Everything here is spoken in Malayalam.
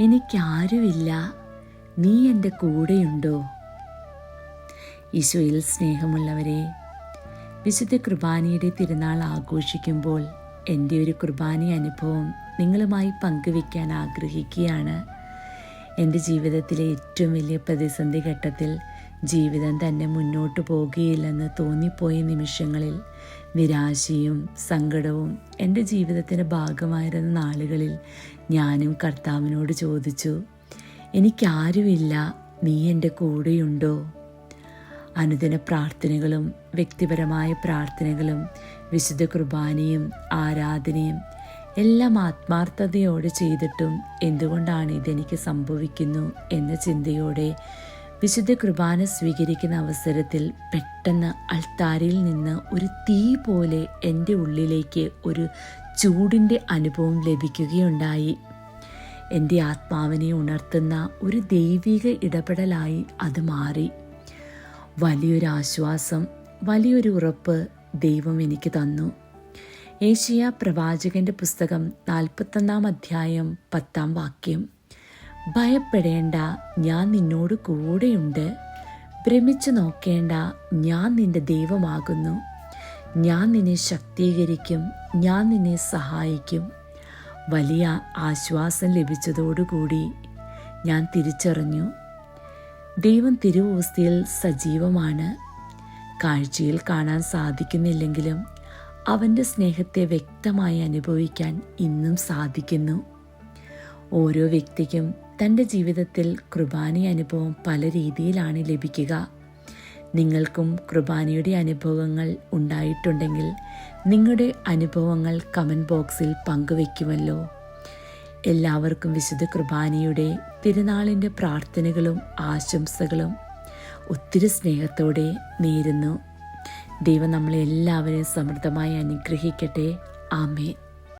എനിക്കാരുമില്ല, നീ എൻ്റെ കൂടെയുണ്ടോ? ഈശോയിൽ സ്നേഹമുള്ളവരെ, വിശുദ്ധ കുർബാനയുടെ തിരുനാൾ ആഘോഷിക്കുമ്പോൾ എൻ്റെ ഒരു കുർബാന അനുഭവം നിങ്ങളുമായി പങ്കുവയ്ക്കാൻ ആഗ്രഹിക്കുകയാണ്. എൻ്റെ ജീവിതത്തിലെ ഏറ്റവും വലിയ പ്രതിസന്ധി ഘട്ടത്തിൽ ജീവിതം തന്നെ മുന്നോട്ട് പോകുകയില്ലെന്ന് തോന്നിപ്പോയ നിമിഷങ്ങളിൽ, നിരാശയും സങ്കടവും എൻ്റെ ജീവിതത്തിൻ്റെ ഭാഗമായിരുന്ന നാളുകളിൽ ഞാനും കർത്താവിനോട് ചോദിച്ചു, എനിക്കാരുമില്ല, നീ എൻ്റെ കൂടെയുണ്ടോ? അനുദിന പ്രാർത്ഥനകളും വ്യക്തിപരമായ പ്രാർത്ഥനകളും വിശുദ്ധ കുർബാനയും ആരാധനയും എല്ലാം ആത്മാർത്ഥതയോടെ ചെയ്തിട്ടും എന്തുകൊണ്ടാണ് ഇതെനിക്ക് സംഭവിക്കുന്നു എന്ന ചിന്തയോടെ വിശുദ്ധ കുർബാന സ്വീകരിക്കുന്ന അവസരത്തിൽ പെട്ടെന്ന് അൾത്താരയിൽ നിന്ന് ഒരു തീ പോലെ എൻ്റെ ഉള്ളിലേക്ക് ഒരു ചൂടിൻ്റെ അനുഭവം ലഭിക്കുകയുണ്ടായി. എൻ്റെ ആത്മാവിനെ ഉണർത്തുന്ന ഒരു ദൈവിക ഇടപെടലായി അത് മാറി. വലിയൊരു ആശ്വാസം, വലിയൊരു ഉറപ്പ് ദൈവം എനിക്ക് തന്നു. ഏശയ്യാ പ്രവാചകന്റെ പുസ്തകം 41 അധ്യായം 10 വാക്യം, ഭയപ്പെടേണ്ട, ഞാൻ നിന്നോട് കൂടെയുണ്ട്. ഭ്രമിച്ചു നോക്കേണ്ട, ഞാൻ നിന്റെ ദൈവമാകുന്നു. ഞാൻ നിന്നെ ശക്തീകരിക്കും, ഞാൻ നിന്നെ സഹായിക്കും. വലിയ ആശ്വാസം ലഭിച്ചതോടുകൂടി ഞാൻ തിരിച്ചറിഞ്ഞു, ദൈവം തിരുവോസ്തിയിൽ സജീവമാണ്. കാഴ്ചയിൽ കാണാൻ സാധിക്കുന്നില്ലെങ്കിലും അവൻ്റെ സ്നേഹത്തെ വ്യക്തമായി അനുഭവിക്കാൻ ഇന്നും സാധിക്കുന്നു. ഓരോ വ്യക്തിക്കും തൻ്റെ ജീവിതത്തിൽ കുർബാന അനുഭവം പല രീതിയിലാണ് ലഭിക്കുക. നിങ്ങൾക്കും കുർബാനയുടെ അനുഭവങ്ങൾ ഉണ്ടായിട്ടുണ്ടെങ്കിൽ നിങ്ങളുടെ അനുഭവങ്ങൾ കമൻറ്റ് ബോക്സിൽ പങ്കുവയ്ക്കുമല്ലോ. എല്ലാവർക്കും വിശുദ്ധ കുർബാനയുടെ തിരുനാളിൻ്റെ പ്രാർത്ഥനകളും ആശംസകളും ഒത്തിരി സ്നേഹത്തോടെ നേരുന്നു. ദൈവം നമ്മളെ എല്ലാവരെയും സമൃദ്ധമായി അനുഗ്രഹിക്കട്ടെ. ആമേൻ.